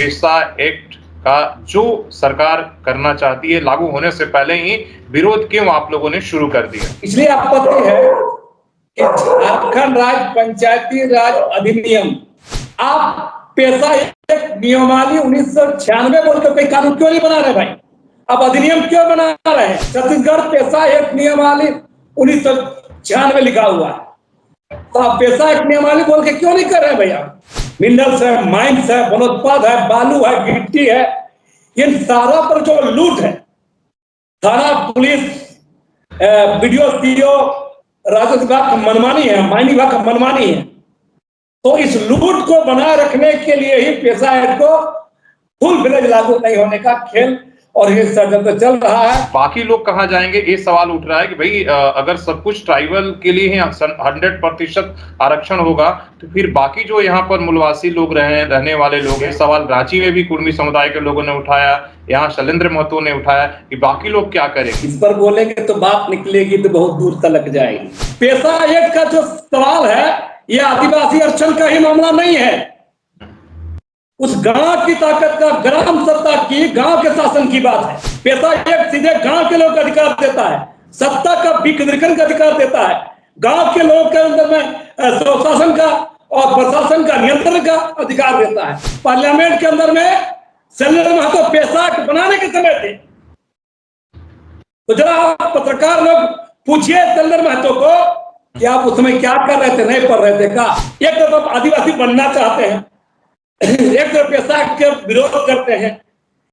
पेशा एक्ट का जो सरकार करना चाहती है लागू होने से पहले ही विरोध क्यों आप लोगों ने शुरू कर दिया? इसलिए आपत्ति है कि झारखंड राज्य पंचायती राज अधिनियम आप पेशा एक्ट नियमावली 1996 बोलकर कोई कानून क्यों नहीं बना रहे भाई? अब अधिनियम क्यों बना रहे हैं? छत्तीसगढ़ पेशा एक्ट नियमावली 1996 लिखा हुआ है, तो आप पेशा एक्ट नियमावली बोल के क्यों नहीं कर रहे भैया? मिनरल्स है, माइंस है, वनोत्पाद है, बालू है, गिट्टी है, इन सारा पर जो लूट है, थाना पुलिस वीडियो सीओ राजस्व विभाग का मनमानी है, माइनिंग विभाग का मनमानी है, तो इस लूट को बनाए रखने के लिए ही पेशा एक्ट को फुल फ्लेज लागू नहीं होने का खेल और ये षड्यंत्र चल रहा है। बाकी लोग कहाँ जाएंगे ये सवाल उठ रहा है कि भाई अगर सब कुछ ट्राइबल के लिए ही 100% आरक्षण होगा तो फिर बाकी जो यहाँ पर मूलवासी लोग रहने वाले लोग हैं, सवाल रांची में भी कुर्मी समुदाय के लोगों ने उठाया, यहाँ शैलेंद्र महतो ने उठाया कि बाकी लोग क्या करेंगे। इस पर बोलेंगे तो बात निकलेगी तो बहुत दूर तक जाएगी। पेशा एक्ट का जो सवाल है यह आदिवासी आरक्षण का ही मामला नहीं है, उस गांव की ताकत का, ग्राम सत्ता की, गांव के शासन की बात है। पेशा एक्ट सीधे गांव के लोग का अधिकार देता है, सत्ता का विकेंद्रीकरण का अधिकार देता है, गांव के लोग के अंदर में स्वशासन का और प्रशासन का नियंत्रण का अधिकार देता है। पार्लियामेंट के अंदर में शैलेंद्र महतो पेशा एक्ट बनाने के समय थे, तो जरा आप पत्रकार लोग पूछिए शैलेंद्र महतो को कि आप उसमें क्या कर रहे थे, नहीं पढ़ रहे थे का? एक तरफ आदिवासी बनना चाहते हैं, एक तरफ पेशा एक्ट के विरोध करते हैं,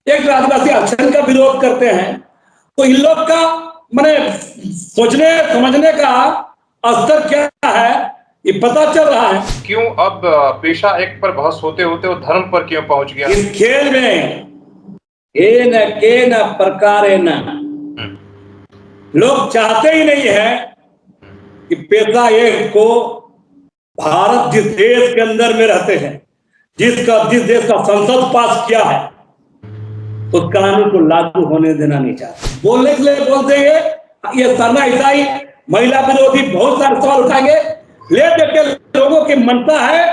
एक तरफ आदिवासी आरक्षण का विरोध करते हैं, तो इन लोग का माने सोचने समझने का स्तर क्या है ये पता चल रहा है। क्यों अब पेशा एक्ट पर बहस होते होते वो धर्म पर क्यों पहुंच गया? इस खेल में के न प्रकारे न लोग चाहते ही नहीं है कि पेशा एक्ट को भारत जिस देश के अंदर में रहते हैं, जिस देश का संसद पास किया है, तो कानून को लागू होने देना नहीं चाहते। बोलने के लिए बोलते हैं ये सरना ईसाई महिला विरोधी बहुत सारे सवाल उठाएंगे, लेकिन लोगों की मनता है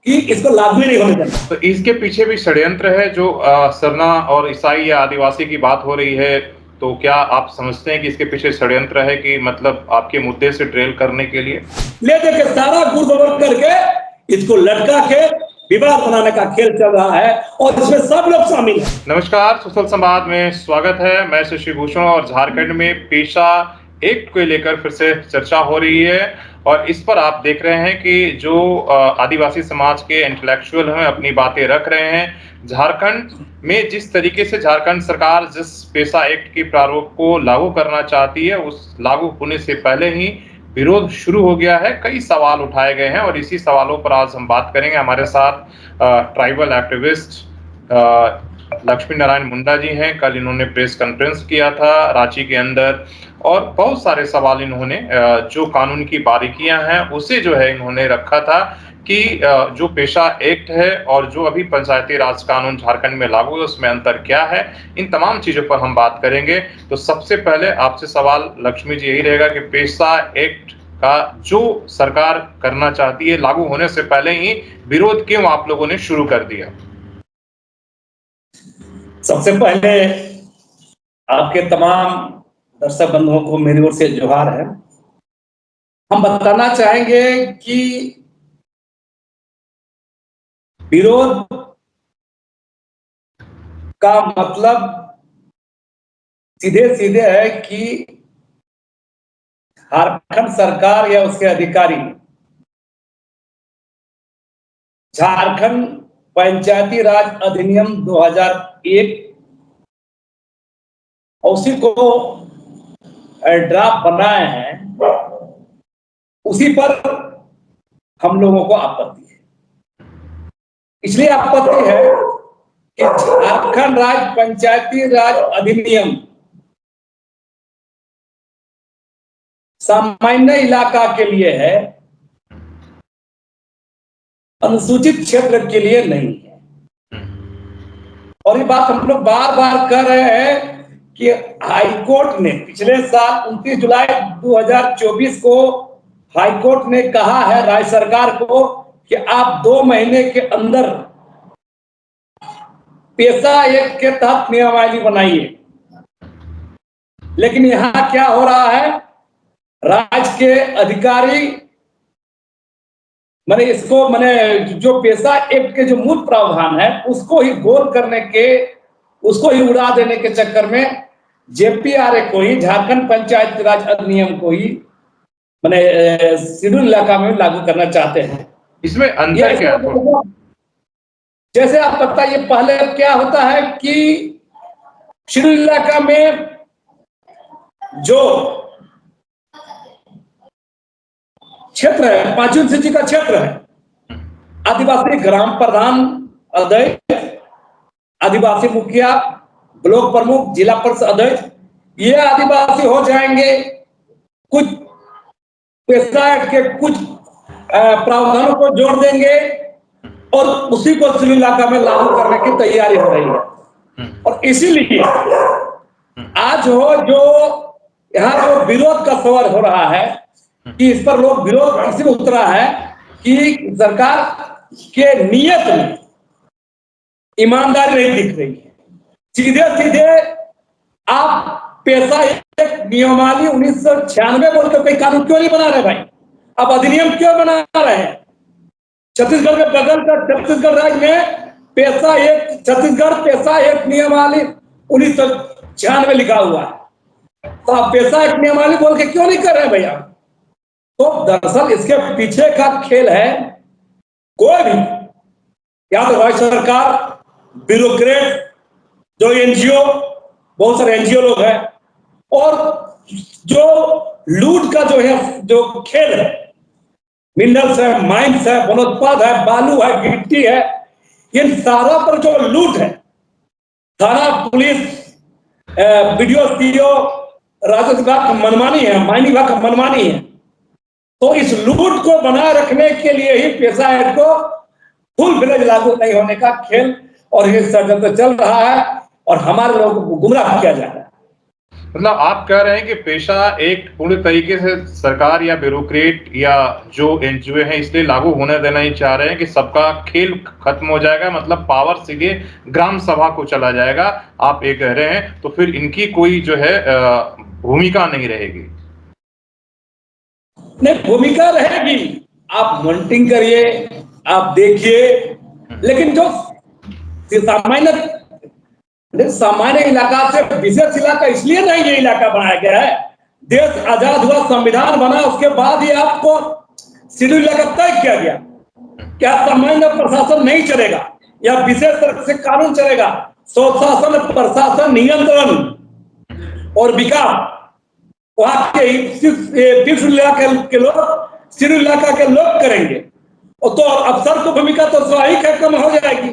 कि इसको लागू नहीं होने देना। तो इसके पीछे भी षड्यंत्र है, जो सरना और ईसाई या आदिवासी की बात हो रही है, तो क्या आप समझते हैं कि इसके पीछे षड्यंत्र है कि मतलब आपके मुद्दे से ड्रिल करने के लिए ले देके सारा गुड़ करके इसको लटका के विवाद बनाने का खेल चल रहा है और इसमें सब लोग शामिल हैं। नमस्कार, सुशल संवाद में स्वागत है। मैं शशि भूषण और झारखंड में पेशा एक्ट को लेकर फिर से चर्चा हो रही है और इस पर आप देख रहे हैं कि जो आदिवासी समाज के इंटेलेक्चुअल हैं अपनी बातें रख रहे हैं। झारखंड में जिस तरीके से झारखंड सरकार जिस पेशा एक्ट की प्रारूप को लागू करना चाहती है, उस लागू होने से पहले ही विरोध शुरू हो गया है। कई सवाल उठाए गए हैं और इसी सवालों पर आज हम बात करेंगे। हमारे साथ ट्राइबल एक्टिविस्ट लक्ष्मी नारायण मुंडा जी हैं। कल इन्होंने प्रेस कॉन्फ्रेंस किया था रांची के अंदर और बहुत सारे सवाल इन्होंने जो कानून की बारीकियां हैं उसे जो है इन्होंने रखा था कि जो पेशा एक्ट है और जो अभी पंचायती राज कानून झारखंड में लागू है उसमें अंतर क्या है, इन तमाम चीजों पर हम बात करेंगे। तो सबसे पहले आपसे सवाल लक्ष्मी जी यही रहेगा कि पेशा एक्ट का जो सरकार करना चाहती है लागू होने से पहले ही विरोध क्यों आप लोगों ने शुरू कर दिया? सबसे पहले आपके तमाम दर्शक बंधुओं को मेरी ओर से जोहार है। हम बताना चाहेंगे कि विरोध का मतलब सीधे सीधे है कि झारखंड सरकार या उसके अधिकारी झारखंड पंचायती राज अधिनियम 2001 उसी को ड्राफ्ट बनाए हैं, उसी पर हम लोगों को आपत्ति है। इसलिए आपत्ति है कि झारखंड राज्य पंचायती राज अधिनियम सामान्य इलाका के लिए है, अनुसूचित क्षेत्र के लिए नहीं है। और ये बात हम लोग बार बार कर रहे हैं कि हाईकोर्ट ने पिछले साल 29 जुलाई 2024 को हाईकोर्ट ने कहा है राज्य सरकार को कि आप 2 महीने के अंदर पेशा एक्ट के तहत नियमावली बनाई है। लेकिन यहां क्या हो रहा है, राज्य के अधिकारी मैंने इसको जो पेशा एक्ट के जो मूल प्रावधान है उसको ही गोल करने के, उसको ही उड़ा देने के चक्कर में जेपीआरए को ही, झारखंड पंचायत राज अधिनियम को ही शेड्यूल इलाका में लागू करना चाहते हैं। इसमें अंतर क्या है? जैसे आप बताइए, पहले क्या होता है कि शेड्यूल इलाका में जो क्षेत्र है, 5 सूची का क्षेत्र है, आदिवासी ग्राम प्रधान, अध्यक्ष, आदिवासी मुखिया, ब्लॉक प्रमुख, जिला परिषद अध्यक्ष, ये आदिवासी हो जाएंगे। कुछ पेशा एक्ट के कुछ प्रावधानों को जोड़ देंगे और उसी को शेड्यूल इलाका में लागू करने की तैयारी हो रही है। और इसीलिए आज जो यहाँ जो विरोध का सवाल हो रहा है कि इस पर लोग विरोध इसलिए उतरा है कि सरकार के नियत में ईमानदारी नहीं दिख रही है। सीधे सीधे आप पेशा एक नियमावली 1996 बोल के कोई कानून क्यों नहीं बना रहे भाई? आप अधिनियम क्यों बना रहे हैं? छत्तीसगढ़ के बगल का छत्तीसगढ़ राज्य में पेशा एक, छत्तीसगढ़ पेशा एक नियमावली 1996 लिखा हुआ है, तो आप पेशा एक नियमावली बोल के क्यों नहीं कर रहे भैया? तो दरअसल इसके पीछे का खेल है, कोई भी या तो राज्य सरकार, ब्यूरोक्रेट, जो एनजीओ, बहुत सारे एनजीओ लोग हैं, और जो लूट का जो है, जो खेल है, मिनरल्स है, माइंस है, वनोत्पाद है, बालू है, गिट्टी है, इन सारा पर जो लूट है, थाना पुलिस, बीडीओ, सीओ, राजस्व विभाग का मनमानी है, माइनिंग विभाग का मनमानी है। तो इस लूट को बनाए रखने के लिए ही पेशा एक्ट को फुल फ्लेज लागू नहीं होने का खेल और ये षड्यंत्र चल रहा है और हमारे लोगों को गुमराह किया जा रहा है। मतलब आप कह रहे हैं कि पेशा एक्ट पूर्ण तरीके से सरकार या ब्यूरोक्रेट या जो एनजीओ है इसलिए लागू होने देना ही चाह रहे हैं कि सबका खेल खत्म हो जाएगा, मतलब पावर सीधे ग्राम सभा को चला जाएगा, आप ये कह रहे हैं। तो फिर इनकी कोई जो है भूमिका नहीं रहेगी? नहीं, भूमिका रहेगी, आप मॉनिटरिंग करिए, आप देखिए, लेकिन जो सामान्य इलाका से विशेष इलाका इसलिए नहीं ये इलाका बनाया गया है। देश आजाद हुआ, संविधान बना, उसके बाद ही आपको शेड्यूल इलाका तय किया गया। क्या सामान्य प्रशासन नहीं चलेगा या विशेष तरह से कानून चलेगा? स्वशासन, प्रशासन, नियंत्रण और विकास वहां के इलाके के लोग, शेड्यूल इलाका के लोग करेंगे। और तो अफसर को भूमिका तो स्वाभाविक है कम हो जाएगी।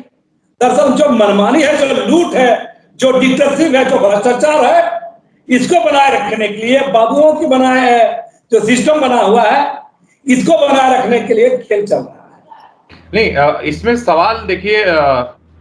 दरअसल जो मनमानी है, जो लूट है, जो डिक्टेटरशिप है, जो भ्रष्टाचार है, इसको बनाए रखने के लिए बाबुओं की बनाए जो सिस्टम बना हुआ है, इसको बनाए रखने के लिए खेल चल रहा है। नहीं, इसमें सवाल देखिए,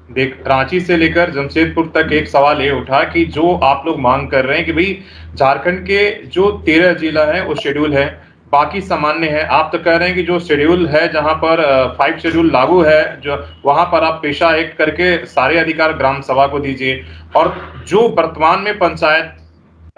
रांची से लेकर जमशेदपुर तक एक सवाल ये उठा कि जो आप लोग मांग कर रहे हैं कि भाई झारखंड के जो 13 जिला है वो शेड्यूल है, बाकी सामान्य है। आप तो कह रहे हैं कि जो शेड्यूल है, जहां पर 5 शेड्यूल लागू है, जो वहां पर आप पेशा एक्ट करके सारे अधिकार ग्राम सभा को दीजिए, और जो वर्तमान में पंचायत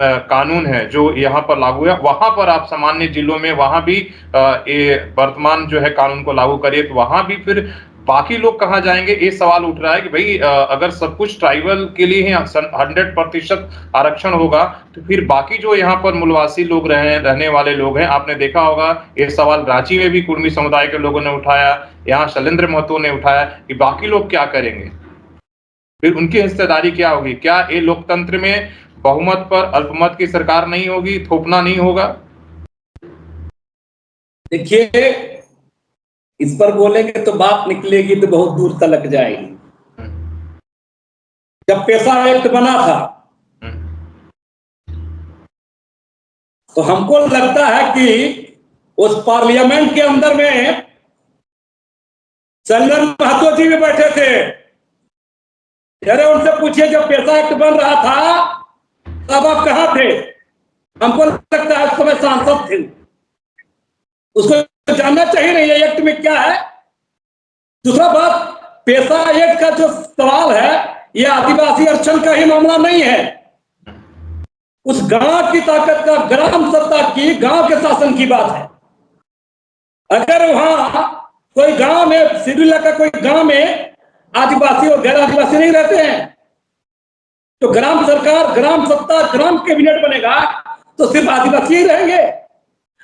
कानून है जो यहाँ पर लागू है, वहां पर आप सामान्य जिलों में वहां भी ये वर्तमान जो है कानून को लागू करिए, तो वहां भी फिर बाकी लोग कहाँ जाएंगे? ये सवाल उठ रहा है कि भाई अगर सब कुछ ट्राइबल के लिए ही 100% आरक्षण होगा, तो फिर बाकी जो यहाँ पर मूलवासी लोग रहने वाले लोग हैं, आपने देखा होगा ये सवाल रांची में भी कुर्मी समुदाय के लोगों ने उठाया, यहाँ शैलेंद्र महतो ने उठाया कि बाकी लोग क्या करेंगे, फिर उनकी हिस्सेदारी क्या होगी? क्या ये लोकतंत्र में बहुमत पर अल्पमत की सरकार नहीं होगी, थोपना नहीं होगा? देखिए, इस पर बोलेंगे तो बात निकलेगी तो बहुत दूर तक जाएगी। जब पेशा एक्ट बना था तो हमको लगता है कि उस पार्लियामेंट के अंदर में शैलेंद्र महतो जी भी बैठे थे। अरे उनसे पूछिए, जब पेशा एक्ट बन रहा था तब आप कहां थे? हमको लगता है उस समय सांसद थे, उसको जानना चाहिए नहीं एक्ट में क्या है। दूसरा बात, पेशा एक्ट का जो सवाल है यह आदिवासी आरक्षण का ही मामला नहीं है। उस गांव की ताकत का, ग्राम सत्ता की, गांव के शासन की बात है। अगर वहां कोई गांव में, शेड्यूल का कोई गांव में आदिवासी और गैर आदिवासी नहीं रहते हैं, तो ग्राम सरकार, ग्राम सत्ता, ग्राम कैबिनेट बनेगा तो सिर्फ आदिवासी ही रहेंगे।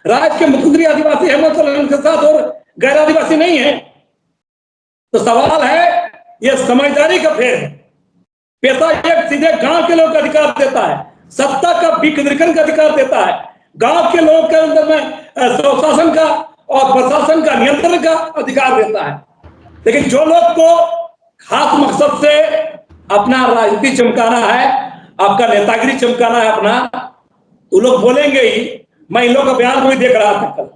राज्य के मुख्यमंत्री आदिवासी हेमंत सोरेन के साथ और गैर आदिवासी नहीं है। तो सवाल है, यह समझदारी का फेर है। पेशा एक सीधे गांव के लोग का अधिकार देता है, सत्ता का विकेंद्रीकरण का अधिकार देता है, गांव के लोग के अंदर में स्वशासन का और प्रशासन का नियंत्रण का अधिकार देता है। लेकिन जो लोग को खास मकसद से अपना राजनीति चमकाना है, आपका नेतागिरी चमकाना है अपना, तो लोग बोलेंगे ही। मैं इन लोगों का बयान को भी देख रहा था कल,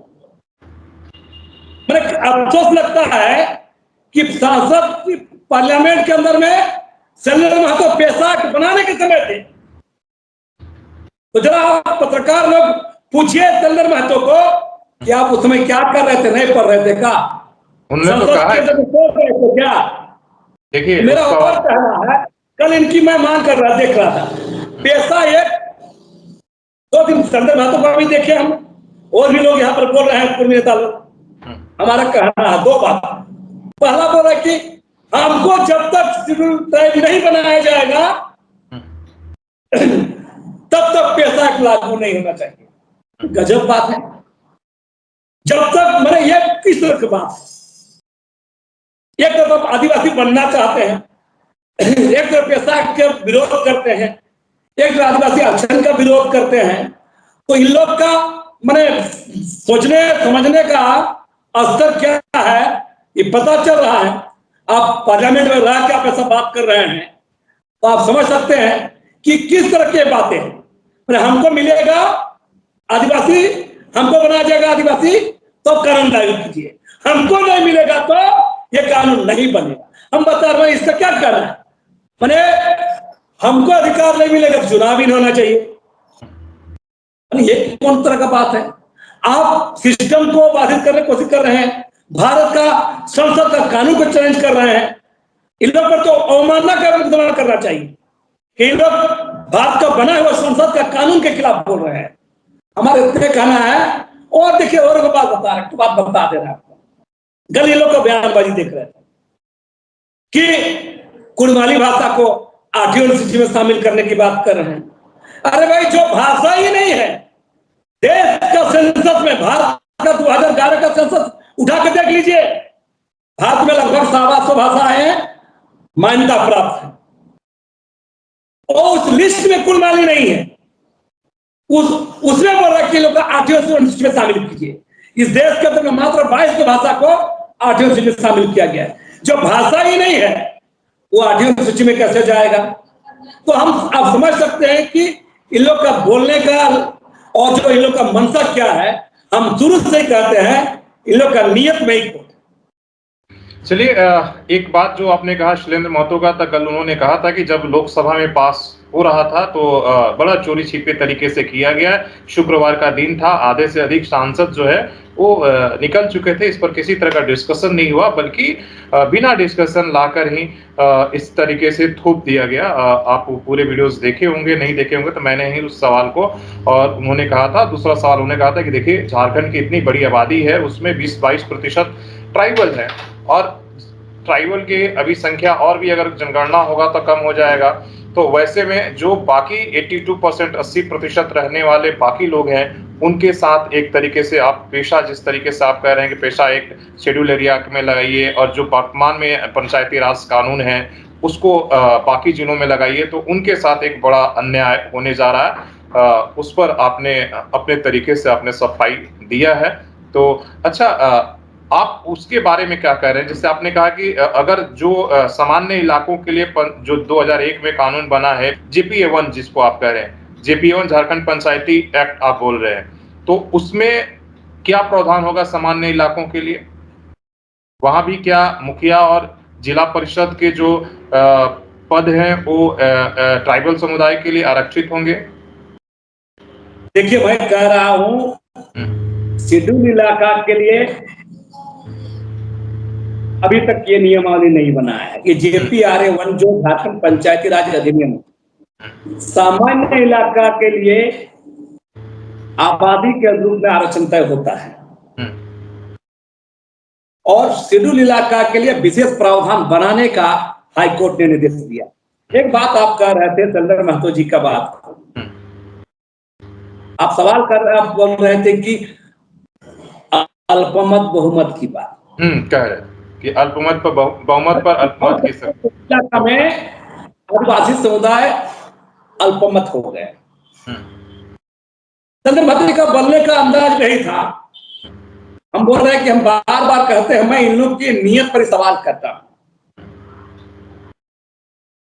मुझे अफसोस लगता है कि सांसद पार्लियामेंट के अंदर में शैलेंद्र महतो पेशा बनाने के समय थे। तो जरा आप पत्रकार लोग पूछिए शैलेंद्र महतो को कि आप उस समय क्या कर रहे थे, नहीं पढ़ रहे थे क्या? उन्होंने तो कहा है, क्या देखिए मेरा और कहना है, कल इनकी मैं मांग कर रहा, देख रहा था पेशा एक 2 दिन शैलेंद्र महतो का भी देखे हम, और भी लोग यहाँ पर बोल रहे हैं, पूर्व नेता लोग। हमारा कहना है 2 बात। पहला बोला कि हमको जब तक शेड्यूल ट्राइब नहीं बनाया जाएगा तब तक पेशा लागू नहीं होना चाहिए। गजब बात है। जब तक मैंने ये किस तरह की बात, एक तरफ आदिवासी बनना चाहते हैं, एक तरफ पेशा के विरोध करते हैं, एक तरफ आदिवासी आरक्षण का विरोध करते हैं। तो इन लोग का मैंने सोचने समझने का स्तर क्या है ये पता चल रहा है। आप पार्लियामेंट में रह के आप ऐसा बात कर रहे हैं तो आप समझ सकते हैं कि किस तरह की बातें हैं। हमको मिलेगा आदिवासी, हमको बनाया जाएगा आदिवासी तो कानून लागू कीजिए, हमको नहीं मिलेगा तो ये कानून नहीं बनेगा। हम बता रहे हैं इसका क्या करना है, मैंने हमको अधिकार नहीं मिलेगा तो चुनाव ही नहीं होना चाहिए। ये कौन तरह का बात है? आप सिस्टम को बाधित करने की कोशिश कर रहे हैं, भारत का संसद का कानून को चैलेंज कर रहे हैं। इन लोग पर तो अवमानना का मुकदमा करना चाहिए कि इन लोग भारत का बना हुआ संसद का कानून के खिलाफ बोल रहे हैं। हमारे इतने कहना है। और देखिए और बात बता रहे, बात बता दे रहा है आपको, कल ये लोग का बयानबाजी देख रहे थे कि कुड़माली भाषा को आर्टिकल सूची में शामिल करने की बात कर रहे हैं। अरे भाई, जो भाषा ही नहीं है देश का सेंसस में, भारत का 2011 का सेंसस उठा के देख लीजिए, भारत में लगभग 125 भाषाएं हैं मान्यता प्राप्त है, और उस लिस्ट में कुड़माली नहीं है। उसमें बोल रहा है कि लोग आर्टिकल सूची में शामिल कीजिए। इस देश के अंदर मात्र 22 भाषा को आर्टिकल सूची में शामिल किया गया है। जो भाषा ही नहीं है वो आर्टिकल सूची में कैसे जाएगा? तो हम आप समझ सकते हैं कि इन लोग का बोलने का और जो इन लोग का मंशा क्या है। हम शुरू से ही कहते हैं इन लोग का नियत में ही खोट। चलिए, एक बात जो आपने कहा शैलेंद्र महतो का था, कल उन्होंने कहा था कि जब लोकसभा में पास हो रहा था तो बड़ा चोरी छिपे तरीके से किया गया। शुक्रवार का दिन था, आधे से अधिक सांसद जो है वो निकल चुके थे, इस पर किसी तरह का डिस्कशन नहीं हुआ, बल्कि बिना डिस्कशन लाकर ही इस तरीके से थोप दिया गया। आप पूरे वीडियोस देखे होंगे, नहीं देखे होंगे तो मैंने ही उस सवाल को, और उन्होंने कहा था, दूसरा सवाल उन्होंने कहा था कि देखिए झारखंड की इतनी बड़ी आबादी है, उसमें 20-22% ट्राइबल है, और ट्राइबल की अभी संख्या और भी अगर जनगणना होगा तो कम हो जाएगा। तो वैसे में जो बाकी 82% 80% रहने वाले बाकी लोग हैं, उनके साथ एक तरीके से आप पेशा, जिस तरीके से आप कह रहे हैं कि पेशा एक शेड्यूल एरिया में लगाइए, और जो वर्तमान में पंचायती राज कानून है उसको बाकी जिलों में लगाइए, तो उनके साथ एक बड़ा अन्याय होने जा रहा है। उस पर आपने अपने तरीके से आपने सफाई दिया है। तो अच्छा, आप उसके बारे में क्या कह रहे हैं? जैसे आपने कहा कि अगर जो सामान्य इलाकों के लिए जो 2001 में कानून बना है, JPA1 जिसको आप कह रहे हैं, JPA1 झारखंड पंचायती एक्ट आप बोल रहे हैं, तो उसमें क्या प्रावधान होगा सामान्य इलाकों के लिए? वहां भी क्या मुखिया और जिला परिषद के जो पद हैं वो ट्राइबल समुदाय के लिए आरक्षित होंगे? देखिए, मैं कह रहा हूं शेड्यूल इलाका के लिए अभी तक ये नियमावली नहीं बना है। ये JPRA 1 जो झारखंड पंचायती राज अधिनियम सामान्य इलाका के लिए आबादी के अनुरूप में आरक्षण तय होता है और शेड्यूल इलाका के लिए विशेष प्रावधान बनाने का हाईकोर्ट ने निर्देश दिया। एक बात आप कह रहे थे संदर महतो जी का बात, आप सवाल कर रहे, आप बोल रहे थे कि अल्पमत बहुमत की बात कह रहे कि अल्पमत पर बहुमत पर अल्पमत की सब इलाका में आदिवासी समुदाय अल्पमत हो गए। संदर महतो जी का बोलने का अंदाज नहीं था। हम बोल रहे हैं कि हम बार बार कहते हैं, मैं इन लोग की नियत पर सवाल करता हूं।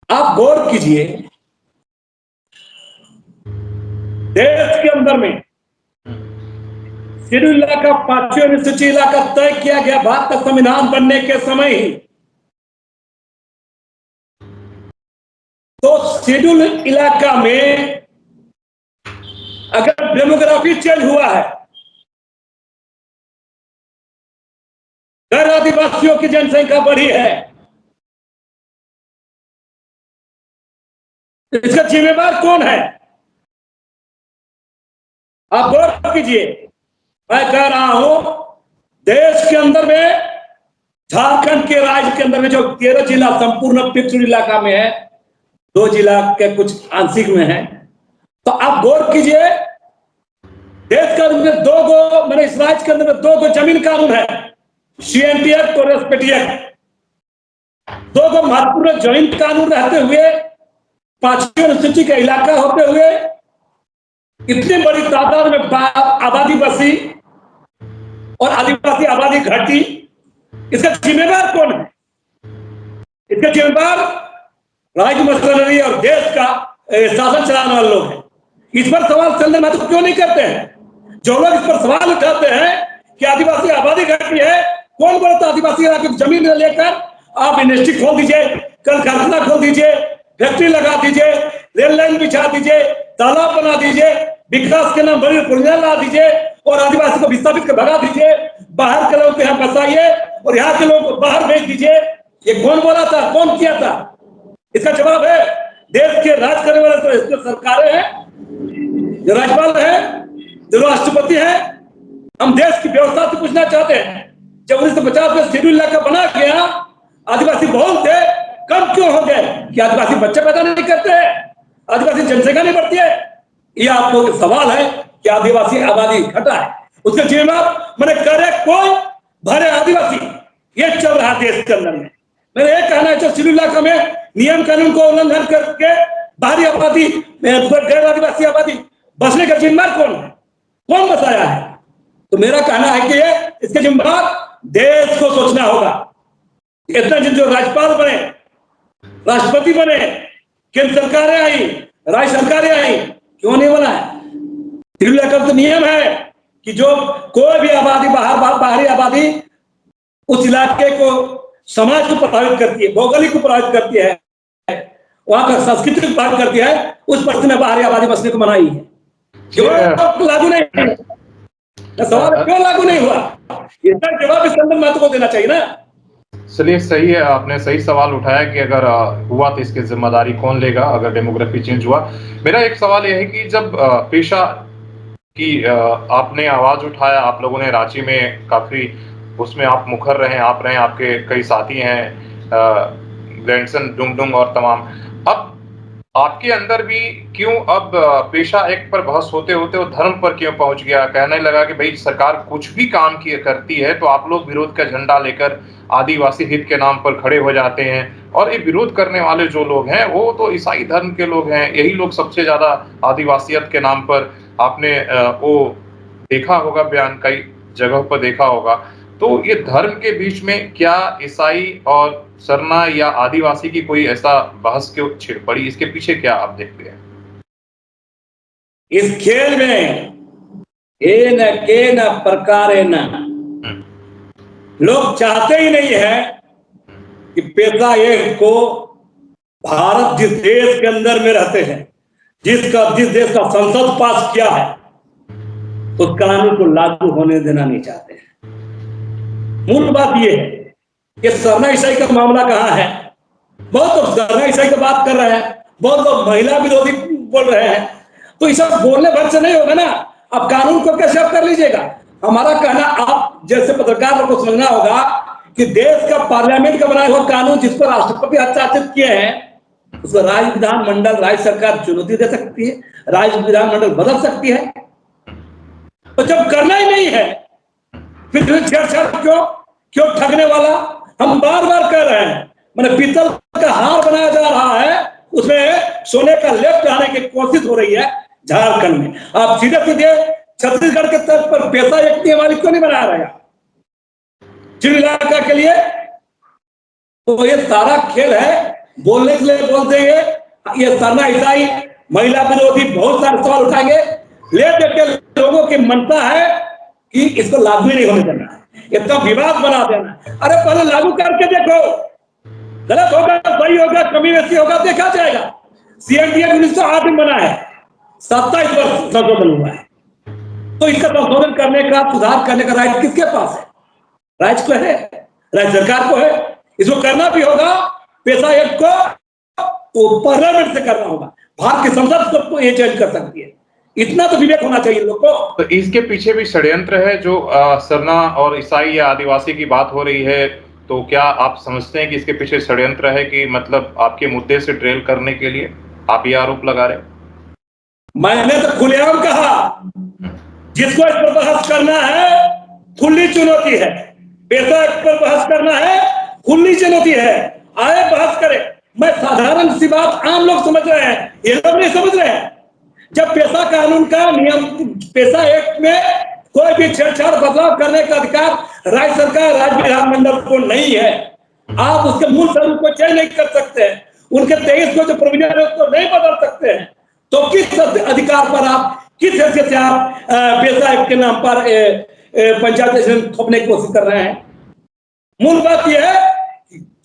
आप गौर कीजिए, देश के अंदर में शेड्यूल इलाका 5वीं अनुसूचित इलाका तय किया गया भारत का संविधान बनने के समय ही। तो शेड्यूल इलाका में अगर डेमोग्राफी चेंज हुआ है, गैर आदिवासियों की जनसंख्या बढ़ी है, इसका जिम्मेदार कौन है? आप गौर कीजिए, मैं कह रहा हूं देश के अंदर में, झारखंड के राज्य के अंदर में जो 13 जिला संपूर्ण पिछड़ी इलाका में है, 2 जिला के कुछ आंशिक में है। तो आप गौर कीजिए, देश के अंदर में 2 गो, मैंने इस राज्य के अंदर में 2 गो जमीन कानून है, CNT एक्ट और SPT एक्ट। 2 गो महत्वपूर्ण जमीन कानून रहते हुए, 5वीं अनुसूची का इलाका होते हुए इतनी बड़ी तादाद में आबादी बसी और आदिवासी आबादी घटी, इसका जिम्मेदार कौन है? इसका जिम्मेदार राज्य मशीनरी और देश का शासन चलाने वाले लोग हैं। इस पर सवाल संदर महतो क्यों नहीं करते हैं? जो लोग इस पर सवाल उठाते हैं कि आदिवासी आबादी घटी है, कौन बोलता आदिवासी इलाके की जमीन लेकर आप इंडस्ट्री खोल दीजिए, कल कारखाना खोल दीजिए, फैक्ट्री लगा दीजिए, रेल लाइन बिछा दीजिए, तालाब बना दीजिए, विकास के नाम बड़ी पुलिया ला दीजिए और आदिवासी को विस्थापित कर भगा दीजिए, बाहर के लोग यहाँ बसाइए और यहाँ के लोग बाहर भेज दीजिए। ये कौन बोला था, कौन किया था? इसका जवाब है देश के राज करने वाले तो सरकारें हैं, जो राज्यपाल है, जो राष्ट्रपति है। हम देश की व्यवस्था से पूछना चाहते हैं, जब 1950 में शेड्यूल इलाका बना गया, आदिवासी बहुत थे, कम क्यों हो गए? कि आदिवासी बच्चे पैदा नहीं करते हैं, आदिवासी जनसंख्या नहीं बढ़ती है? ये आपको सवाल है कि आदिवासी आबादी घटा है, उसके जिम्मेदार मैंने करे कौन? भरे आदिवासी। ये चल रहा है देश के अंदर में। मेरा ये कहना है, जो शेड्यूल इलाका में नियम कानून को उल्लंघन करके बाहरी आबादी, गैर आदिवासी आबादी बसने का जिम्मेदार कौन है? कौन बसाया है? तो मेरा कहना है कि ये इसके जिम्मेदार देश को सोचना होगा। इतना जो राज्यपाल बने, राष्ट्रपति बने, केंद्र सरकारें आई, राज्य सरकारें आई, क्यों नहीं बना है? शेड्यूल इलाका तो नियम है कि जो कोई भी आबादी बाहरी आबादी उस इलाके को, समाज को प्रभावित करती है, भौगोलिक को प्रभावित करती है, वहां का संस्कृति को प्रभावित करती है, उस परिस्थिति में बाहरी आबादी बसने को मनाही है। क्यों लागू नहीं? सवाल क्यों लागू नहीं हुआ? इसका जवाब संदर महतो को देना चाहिए ना। चलिए, सही है, आपने सही सवाल उठाया कि अगर हुआ तो इसकी जिम्मेदारी कौन लेगा अगर डेमोग्राफी चेंज हुआ। मेरा एक सवाल यह है कि जब पेशा की आपने आवाज उठाया, आप लोगों ने रांची में काफी उसमें आप मुखर रहे, आप रहे, आपके कई साथी हैं, ग्रैंडसन, डुंगडुंग और तमाम। अब आपके अंदर भी क्यों अब पेशा एक्ट पर बहस होते होते वो धर्म पर क्यों पहुंच गया? कहने लगा कि भाई सरकार कुछ भी काम करती है तो आप लोग विरोध का झंडा लेकर आदिवासी हित के नाम पर खड़े हो जाते हैं, और ये विरोध करने वाले जो लोग हैं वो तो ईसाई धर्म के लोग हैं। यही लोग सबसे ज्यादा आदिवासियत के नाम पर, आपने वो देखा होगा, बयान कई जगह पर देखा होगा। तो ये धर्म के बीच में क्या ईसाई और सरना या आदिवासी की कोई ऐसा बहस क्यों छिड़ पड़ी? इसके पीछे क्या आप देखते हैं? इस खेल में के न प्रकारे न लोग चाहते ही नहीं है कि पेशा एक्ट को भारत जिस देश के अंदर में रहते हैं, जिस देश का संसद पास किया है, उस कानून को लागू होने देना नहीं चाहते हैं। मूल बात यह है ये सरना ईसाई का मामला कहाँ है? बहुत लोग सरना ईसाई की बात कर रहे हैं, बहुत लोग महिला विरोधी बोल रहे हैं। तो ये सब बोलने भर से नहीं होगा ना। अब कानून को कैसे आप कर लीजिएगा? हमारा कहना, आप जैसे पत्रकार को समझना होगा कि देश का पार्लियामेंट का बनाया हुआ कानून जिस पर राष्ट्रपति हस्ताक्षर किए हैं, उसको राज्य विधानमंडल, राज्य सरकार चुनौती दे सकती है, राज्य विधानमंडल बदल सकती है। तो जब करना ही नहीं है, फिर छेड़छाड़ क्यों ठगने वाला? हम बार बार कह रहे हैं, मैंने पीतल का हार बनाया जा रहा है, उसमें सोने का लेप डालने की कोशिश हो रही है झारखंड में। आप सीधे सीधे छत्तीसगढ़ के तर्ज पर पैसा एक हमारी क्यों नहीं बना रहे हैं जिन इलाका के लिए? तो ये सारा खेल है, बोलने के लिए बोल देंगे, ये सरना ईसाई, महिला विरोधी बहुत सारे सवाल उठाएंगे, ले देके लोगों की मनता है कि इसको लागू नहीं होने देना है, इतना विवाद बना देना। अरे पहले लागू करके देखो, गलत होगा, सही होगा, कमी बेसी होगा, देखा जाएगा। सीएमडीए 1908 में बना है, 27 वर्ष संशोधन हुआ है। तो इसका संशोधन करने का, सुधार करने का राइट किसके पास है? राज्य को है, राज्य सरकार को है। इसको करना भी होगा, पैसा एक्ट को तो पार्लियामेंट से करना होगा, भारत की संसद को ये चेंज कर सकती है। इतना तो विवेक होना चाहिए लोग को। तो इसके पीछे भी षड्यंत्र है, जो सरना और ईसाई या आदिवासी की बात हो रही है, तो क्या आप समझते हैं कि इसके पीछे षड्यंत्र है, कि मतलब आपके मुद्दे से ड्रिल करने के लिए आप ये आरोप लगा रहे हैं? मैंने तो खुलेआम कहा, जिसको इस पर बहस करना है खुली चुनौती है, पैसा इस पर बहस करना है खुली चुनौती है, आए बहस करे। मैं साधारण सी बात आम लोग समझ रहे हैं, ये लोग नहीं समझ रहे हैं। जब पैसा कानून का नियम, पैसा एक्ट में कोई भी छेड़छाड़ बदलाव करने का अधिकार राज्य सरकार, राज्य विधानमंडल को नहीं है। आप उसके मूल स्वरूप को चेंज नहीं कर सकते हैं, उनके 23 को जो प्रोविजन है उसको नहीं बदल सकते हैं। तो किस अधिकार पर आप, किस हैसियत से आप पैसा एक्ट के नाम पर पंचायत इलेक्शन थोपने की कोशिश कर रहे हैं? मूल बात यह है,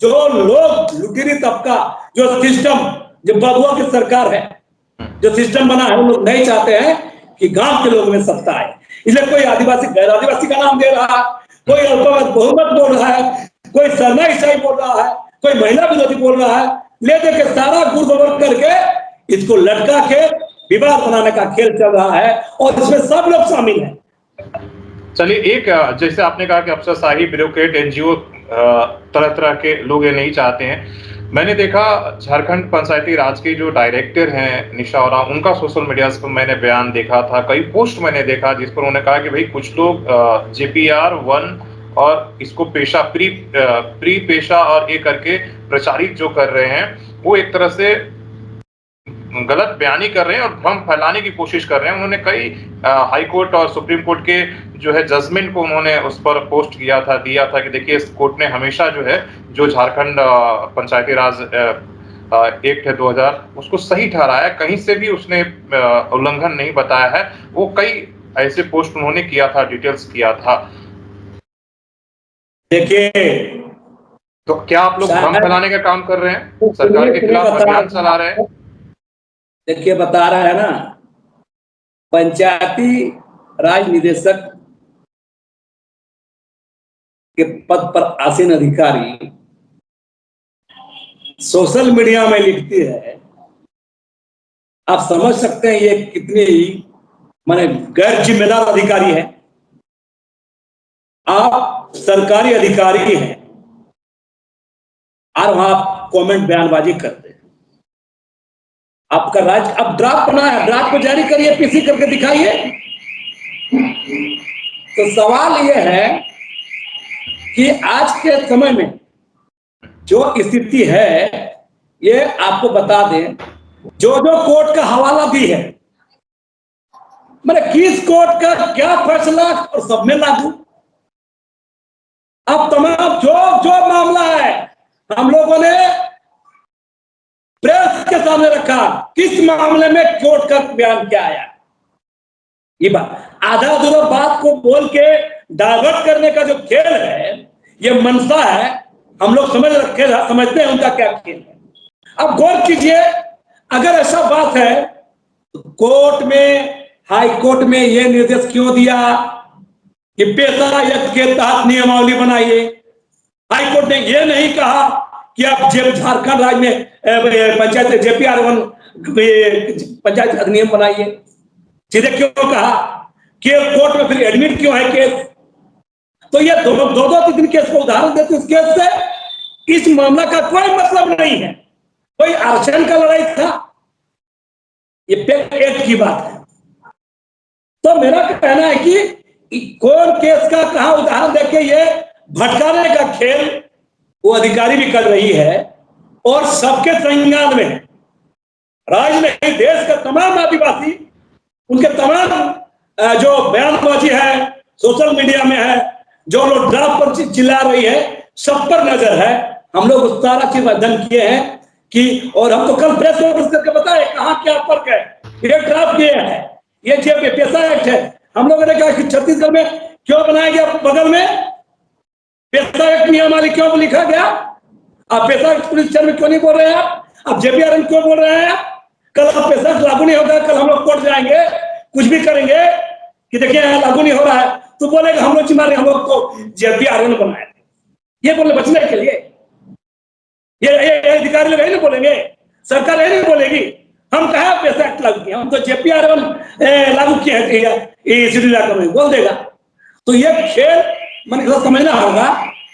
जो लोग लुटेरी तबका, जो सिस्टम, जो बबुआ की सरकार है, जो सिस्टम बना है, वो लोग नहीं चाहते हैं कि गांव के लोगों में सत्ता आए। इसलिए कोई आदिवासी गैर आदिवासी का नाम दे रहा है, कोई अल्पमत बहुमत बोल रहा है, कोई सरना ईसाई बोल रहा है, कोई महिला विरोधी बोल रहा है, ले दे के सारा गुड़ गोबर करके इसको लटका के विवाद बनाने का खेल चल रहा है, और इसमें सब लोग शामिल हैं। चलिए, एक जैसे आपने कहा कि अफसरशाही, ब्यूरोक्रेट, एनजीओ, तरह तरह के लोग ये नहीं चाहते हैं। मैंने देखा झारखंड पंचायती राज के जो डायरेक्टर हैं निशा ओरांव, उनका सोशल मीडिया पर मैंने बयान देखा था, कई पोस्ट मैंने देखा जिस पर उन्होंने कहा कि भाई कुछ लोग JPR 1 और इसको पेशा प्री पेशा और ये करके प्रचारित जो कर रहे हैं, वो एक तरह से गलत बयानी कर रहे हैं और भ्रम फैलाने की कोशिश कर रहे हैं। उन्होंने कई हाई कोर्ट और सुप्रीम कोर्ट के जो है जजमेंट को उन्होंने उस पर पोस्ट किया था, दिया था कि देखिए, इस कोर्ट ने हमेशा जो है, जो झारखंड पंचायती राज एक्ट है 2000, उसको सही ठहराया, कहीं से भी उसने उल्लंघन नहीं बताया है। वो कई ऐसे पोस्ट उन्होंने किया था, डिटेल्स किया था। देखिए, तो क्या आप लोग भ्रम फैलाने का काम कर रहे हैं, सरकार के खिलाफ अभियान चला रहे हैं? देखिए, बता रहा है ना, पंचायती राज निदेशक के पद पर आसीन अधिकारी सोशल मीडिया में लिखती है, आप समझ सकते हैं ये कितनी माने गैर जिम्मेदार अधिकारी है। आप सरकारी अधिकारी हैं और वहां आप कमेंट बयानबाजी करते हैं। आपका राज्य अब ड्राफ्ट बना है, ड्राफ्ट को जारी करिए, पीसी करके दिखाइए। तो सवाल यह है कि आज के समय में जो स्थिति है, ये आपको बता दें, जो कोर्ट का हवाला दी है, मतलब किस कोर्ट का क्या फैसला, और सब में लागू। अब तमाम जो मामला है, हम लोगों ने प्रेस के सामने रखा, किस मामले में कोर्ट का बयान क्या आया। ये बात आधा अधूरा बात को बोल के डाइवर्ट करने का जो खेल है, ये मनसा है, हम लोग समझते हैं उनका क्या खेल है। अब गौर कीजिए, अगर ऐसा बात है तो कोर्ट में, हाई कोर्ट में यह निर्देश क्यों दिया कि पैसा एक्ट के तहत नियमावली बनाइए? हाईकोर्ट ने यह नहीं कहा कि आप झारखंड राज्य में पंचायत JPR1 पंचायत अधिनियम बनाइए। सीधे क्यों कहा कि कोर्ट में फिर एडमिट क्यों है केस? तो ये दो दो तीन केस को उदाहरण देते इस केस से इस मामला का कोई मतलब नहीं है, कोई आरक्षण का लड़ाई था, ये एक की बात है। तो मेरा कहना है कि कौन केस का कहा उदाहरण देके ये भटकाने का खेल वो अधिकारी भी कर रही है और सबके संज्ञान में राज्य में देश का तमाम आदिवासी उनके तमाम जो बयानबाजी है सोशल मीडिया में है, जो लोग ड्राफ्ट पर चिल्ला रही है, सब पर नजर है। हम लोग उस सारा चीज अध्ययन किए हैं कि और हम तो कल प्रेस कॉन्फ्रेंस करके बताए कहां क्या फर्क है। ये ड्राफ्ट किए है, ये पेशा एक्ट है। हम लोगों ने कहा कि छत्तीसगढ़ में क्यों बनाया गया, बगल में पेशा एक्ट नियमावली क्यों लिखा गया? आप पेशा एक्ट पुलिस में क्यों नहीं बोल रहे हैं? आप JPR क्यों बोल रहे हैं? कल आप पेशा लागू नहीं होगा, कल हम लोग कोर्ट जाएंगे, कुछ भी करेंगे कि देखिए लागू नहीं हो रहा है, तो बोलेगा हम लोग चिमारे हम लोग को JPR बनाए थे। ये बोले बचने के लिए ये अधिकारी लोग यही नहीं बोलेंगे, सरकार यही नहीं बोलेगी हम कहा पेशा एक्ट लागू किया, हम तो JPR1 लागू किया है सिटी इलाका में, बोल देगा। तो ये खेल मैंने समझना होगा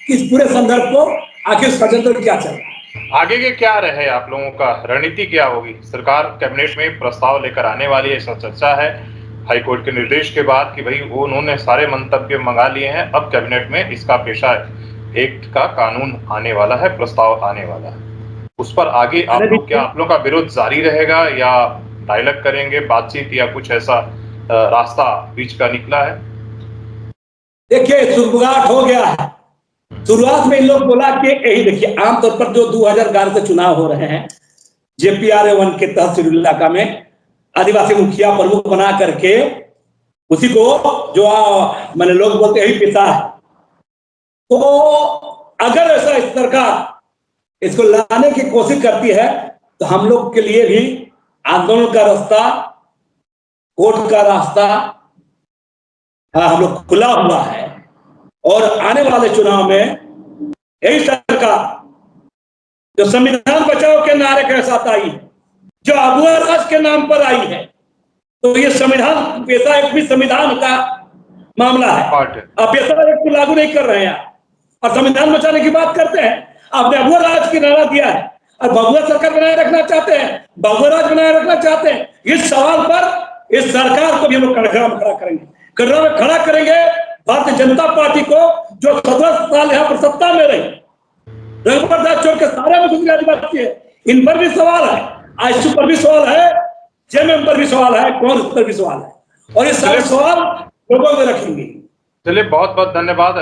कि इस पूरे संदर्भ को आखिर षड्यंत्र क्या चल रहा है, आगे के क्या रहे आप लोगों का रणनीति क्या होगी? सरकार कैबिनेट में प्रस्ताव लेकर आने वाली है, ऐसा चर्चा है हाईकोर्ट के निर्देश के बाद कि भाई वो उन्होंने सारे मंतव्य मंगा लिए हैं। अब कैबिनेट में इसका पेशा एक्ट का कानून आने वाला है, प्रस्ताव आने वाला है, उस पर आगे आप लोग क्या आप लोग का विरोध जारी रहेगा या डायलॉग करेंगे, बातचीत या कुछ ऐसा रास्ता बीच का निकला है? देखिए सुरगाट हो गया है। शुरुआत में इन लोग बोला कि यही देखिए आमतौर पर जो 2011 से चुनाव हो रहे हैं JPR1 के तहत सिटी इलाका में आदिवासी मुखिया प्रमुख बना करके उसी को जो मैंने लोग बोलते यही पेशा है। तो अगर ऐसा सरकार इसको लाने की कोशिश करती है तो हम लोग के लिए भी आंदोलन का रास्ता, कोर्ट का रास्ता हम लोग खुला हुआ है। और आने वाले चुनाव में यही सरकार जो संविधान बचाओ के नारे के साथ आई है, जो अगुआ राज के नाम पर आई है, तो ये संविधान पेशा एक्ट भी संविधान का मामला है। आप पेशा एक्ट को लागू नहीं कर रहे हैं और संविधान बचाने की बात करते हैं। आपने अगुआ राज की नारा दिया है और भगवा सरकार बनाए रखना चाहते हैं, भगवा राज बनाए रखना चाहते हैं। इस सवाल पर इस सरकार को भी हम लोग कटघरा में खड़ा करेंगे, कटघरा में खड़ा करेंगे। भारतीय जनता पार्टी को जो 17 साल यहाँ पर सत्ता में रही, रघुवर दास छोड़ के सारे मुस्लिम आदिवासी है, इन पर भी सवाल है, आईएसयू पर भी सवाल है, JMM पर भी सवाल है, कांग्रेस पर भी सवाल है, और ये सारे सवाल लोगों में रखेंगे। चलिए बहुत बहुत धन्यवाद।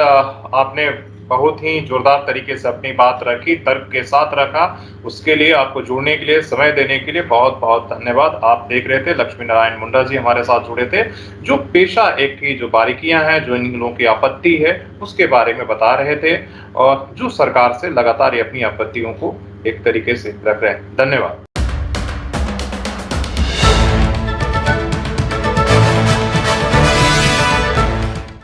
आपने बहुत ही जोरदार तरीके से अपनी बात रखी, तर्क के साथ रखा, उसके लिए आपको जुड़ने के लिए, समय देने के लिए बहुत बहुत धन्यवाद। आप देख रहे थे लक्ष्मी नारायण मुंडा जी हमारे साथ जुड़े थे, जो पेशा एक्ट की जो बारीकियां हैं, जो इन लोगों की आपत्ति है उसके बारे में बता रहे थे और जो सरकार से लगातार अपनी आपत्तियों को एक तरीके से रख रहे हैं। धन्यवाद।